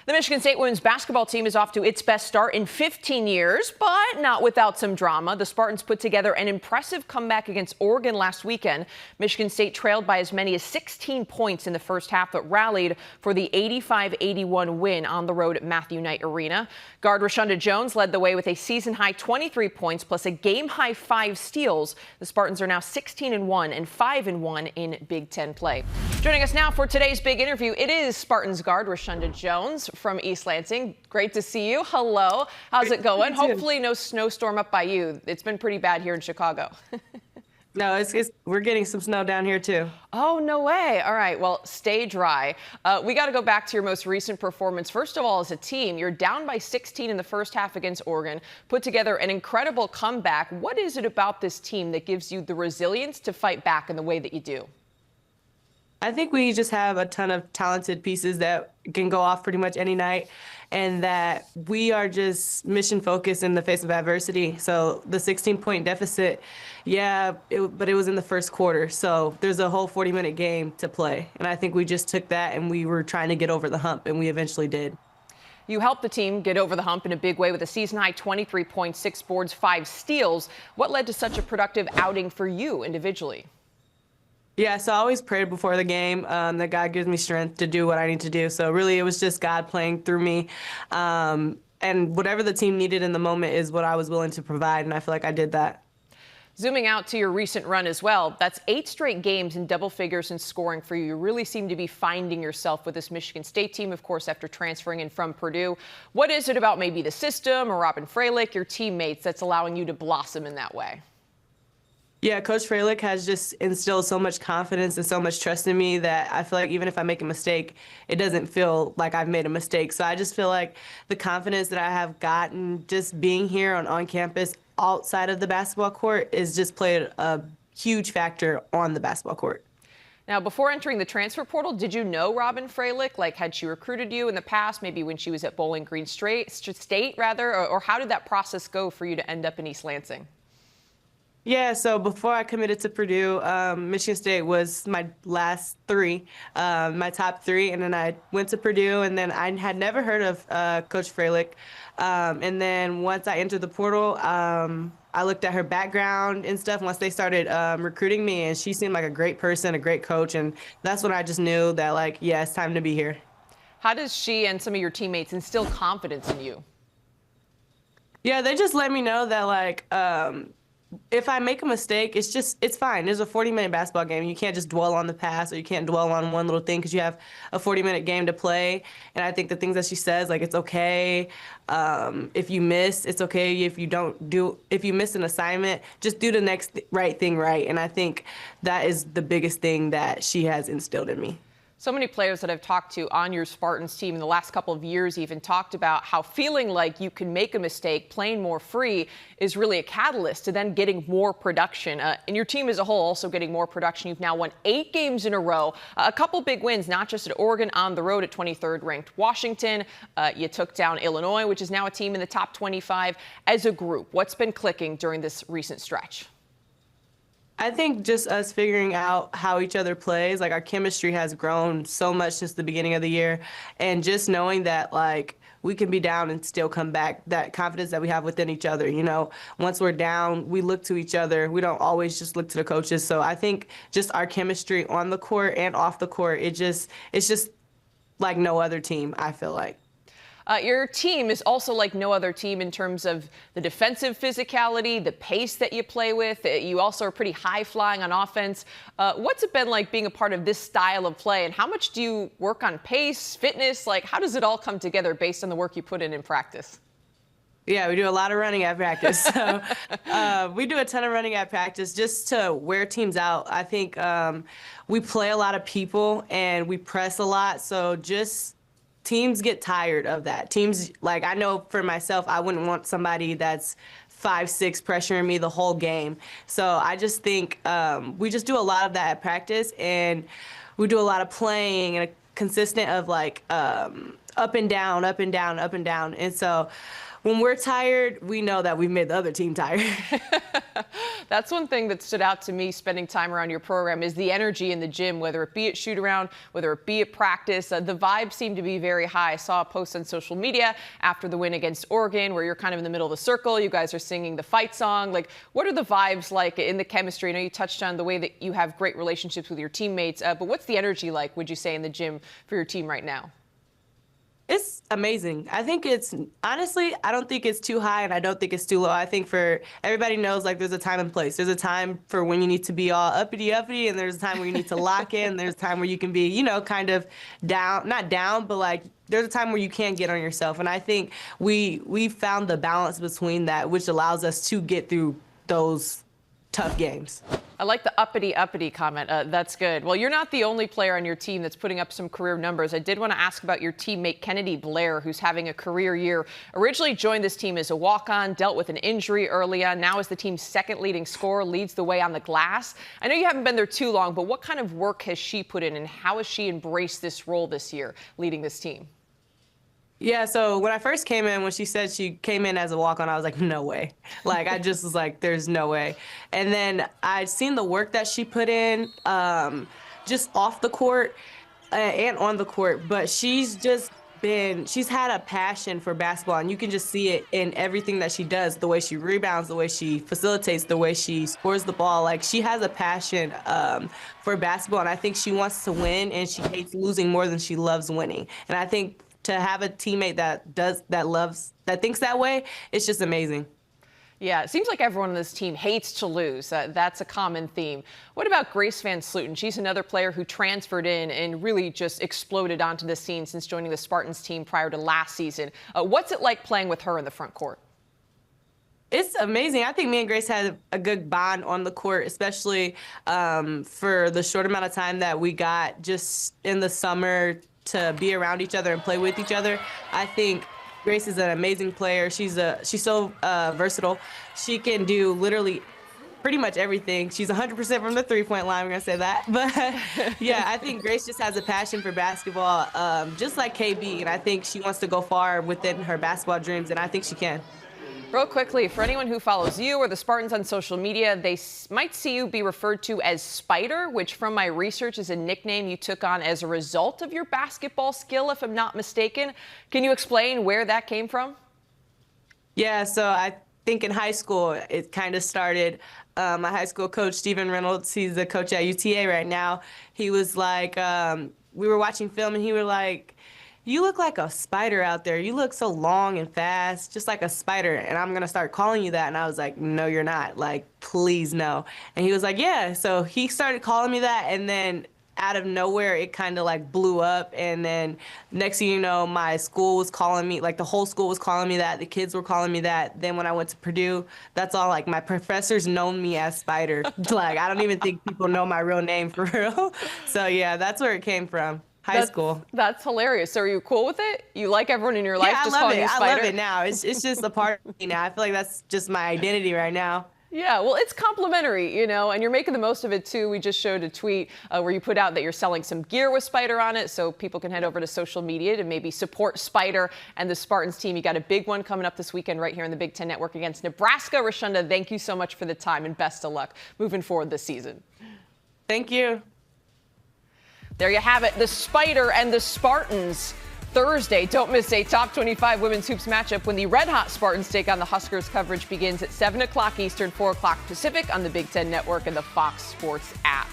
The Michigan State women's basketball team is off to its best start in 15 years, but not without some drama. The Spartans put together an impressive comeback against Oregon last weekend. Michigan State trailed by as many as 16 points in the first half, but rallied for the 85-81 win on the road at Matthew Knight Arena. Guard Rashunda Jones led the way with a season-high 23 points plus a game-high 5 steals. The Spartans are now 16-1 and 5-1 in Big Ten play. Joining us now for today's big interview, it is Spartans guard Rashunda Jones from East Lansing. Great to see you. Hello. How's it going? Hopefully no snowstorm up by you. It's been pretty bad here in Chicago. No, we're getting some snow down here too. Oh, no way. All right. Well, stay dry. We got to go back to your most recent performance. First of all, as a team, you're down by 16 in the first half against Oregon, put together an incredible comeback. What is it about this team that gives you the resilience to fight back in the way that you do? I think we just have a ton of talented pieces that can go off pretty much any night, and that we are just mission focused in the face of adversity. So the 16-point deficit, but it was in the first quarter. So there's a whole 40-minute game to play. And I think we just took that and we were trying to get over the hump, and we eventually did. You helped the team get over the hump in a big way with a season-high 23 points, 6 boards, 5 steals. What led to such a productive outing for you individually? Yeah, so I always prayed before the game that God gives me strength to do what I need to do. So really, it was just God playing through me. And whatever the team needed in the moment is what I was willing to provide, and I feel like I did that. Zooming out to your recent run as well, that's 8 straight games in double figures in scoring for you. You really seem to be finding yourself with this Michigan State team, of course, after transferring in from Purdue. What is it about maybe the system or Robin Fralick, your teammates, that's allowing you to blossom in that way? Yeah, Coach Fralick has just instilled so much confidence and so much trust in me that I feel like even if I make a mistake, it doesn't feel like I've made a mistake. So I just feel like the confidence that I have gotten just being here on campus outside of the basketball court is just played a huge factor on the basketball court. Now, before entering the transfer portal, did you know Robin Fralick? Like, had she recruited you in the past, maybe when she was at Bowling Green State, or how did that process go for you to end up in East Lansing? Yeah, so before I committed to Purdue, Michigan State was my last 3, my top 3, and then I went to Purdue, and then I had never heard of Coach Fralick. And then once I entered the portal, I looked at her background and stuff once they started recruiting me, and she seemed like a great person, a great coach, and that's when I just knew that, like, yeah, it's time to be here. How does she and some of your teammates instill confidence in you? Yeah, they just let me know that, like, if I make a mistake, it's fine. There's a 40-minute basketball game. You can't just dwell on the past, or you can't dwell on one little thing because you have a 40-minute game to play. And I think the things that she says, like, it's okay if you miss, it's okay if you miss an assignment, just do the next right thing right. And I think that is the biggest thing that she has instilled in me. So many players that I've talked to on your Spartans team in the last couple of years even talked about how feeling like you can make a mistake, playing more free, is really a catalyst to then getting more production. And your team as a whole also getting more production. You've now won 8 games in a row, a couple big wins, not just at Oregon, on the road at 23rd ranked Washington. You took down Illinois, which is now a team in the top 25. As a group, what's been clicking during this recent stretch? I think just us figuring out how each other plays, like, our chemistry has grown so much since the beginning of the year, and just knowing that, like, we can be down and still come back, that confidence that we have within each other. You know, once we're down, we look to each other. We don't always just look to the coaches. So I think just our chemistry on the court and off the court, it's just like no other team, I feel like. Your team is also like no other team in terms of the defensive physicality, the pace that you play with. You also are pretty high-flying on offense. What's it been like being a part of this style of play, and how much do you work on pace, fitness? Like, how does it all come together based on the work you put in practice? Yeah, we do a lot of running at practice. So we do a ton of running at practice just to wear teams out. I think we play a lot of people and we press a lot, so just teams get tired of that. Teams, like, I know for myself, I wouldn't want somebody that's 5'6" pressuring me the whole game. So I just think we just do a lot of that at practice, and we do a lot of playing and a consistent of, like, up and down, up and down, up and down. And so when we're tired, we know that we've made the other team tired. That's one thing that stood out to me spending time around your program is the energy in the gym, whether it be at shoot around, whether it be at practice. The vibe seemed to be very high. I saw a post on social media after the win against Oregon where you're kind of in the middle of the circle. You guys are singing the fight song. Like, what are the vibes like in the chemistry? I know you touched on the way that you have great relationships with your teammates, but what's the energy like, would you say, in the gym for your team right now? It's amazing. I think it's honestly, I don't think it's too high and I don't think it's too low. I think for everybody knows like there's a time and place. There's a time for when you need to be all uppity and there's a time where you need to lock in. There's a time where you can be, kind of down, not down, but like there's a time where you can't get on yourself. And I think we found the balance between that, which allows us to get through those tough games. I like the uppity comment. That's good. Well, you're not the only player on your team that's putting up some career numbers. I did want to ask about your teammate Kennedy Blair, who's having a career year. Originally joined this team as a walk-on, dealt with an injury early on. Now is the team's second leading scorer, leads the way on the glass. I know you haven't been there too long, but what kind of work has she put in and how has she embraced this role this year, leading this team? Yeah, so when I first came in, when she said she came in as a walk-on, I was like, no way. Like, I just was like, there's no way. And then I'd seen the work that she put in just off the court and on the court, but she's had a passion for basketball, and you can just see it in everything that she does, the way she rebounds, the way she facilitates, the way she scores the ball. Like, she has a passion for basketball, and I think she wants to win, and she hates losing more than she loves winning. And I think to have a teammate that thinks that way, it's just amazing. Yeah, it seems like everyone on this team hates to lose. That's a common theme. What about Grace Van Slooten? She's another player who transferred in and really just exploded onto the scene since joining the Spartans team prior to last season. What's it like playing with her in the front court? It's amazing. I think me and Grace had a good bond on the court, especially for the short amount of time that we got just in the summer to be around each other and play with each other. I think Grace is an amazing player. She's so versatile. She can do literally pretty much everything. She's 100% from the three-point line. We're gonna say that, but yeah, I think Grace just has a passion for basketball, just like KB. And I think she wants to go far within her basketball dreams, and I think she can. Real quickly, for anyone who follows you or the Spartans on social media, they might see you be referred to as Spider, which from my research is a nickname you took on as a result of your basketball skill, if I'm not mistaken. Can you explain where that came from? Yeah, so I think in high school, it kind of started. My high school coach, Steven Reynolds, he's the coach at UTA right now. He was like, we were watching film and he was like, you look like a spider out there. You look so long and fast, just like a spider. And I'm going to start calling you that. And I was like, no, you're not. Like, please, no. And he was like, yeah. So he started calling me that. And then out of nowhere, it kind of like blew up. And then next thing you know, my school was calling me, like the whole school was calling me that. The kids were calling me that. Then when I went to Purdue, that's all, like my professors known me as Spider. Like, I don't even think people know my real name for real. So yeah, that's where it came from. High school. That's hilarious. So are you cool with it? You like everyone in your life just calling you Spider? I love it now. It's just a part of me now. I feel like that's just my identity right now. Yeah, well, it's complimentary, and you're making the most of it, too. We just showed a tweet where you put out that you're selling some gear with Spider on it, so people can head over to social media to maybe support Spider and the Spartans team. You got a big one coming up this weekend right here on the Big Ten Network against Nebraska. Rashunda, thank you so much for the time, and best of luck moving forward this season. Thank you. There you have it, the Spider and the Spartans. Thursday, don't miss a top 25 women's hoops matchup when the red-hot Spartans take on the Huskers. Coverage begins at 7 o'clock Eastern, 4 o'clock Pacific on the Big Ten Network and the Fox Sports app.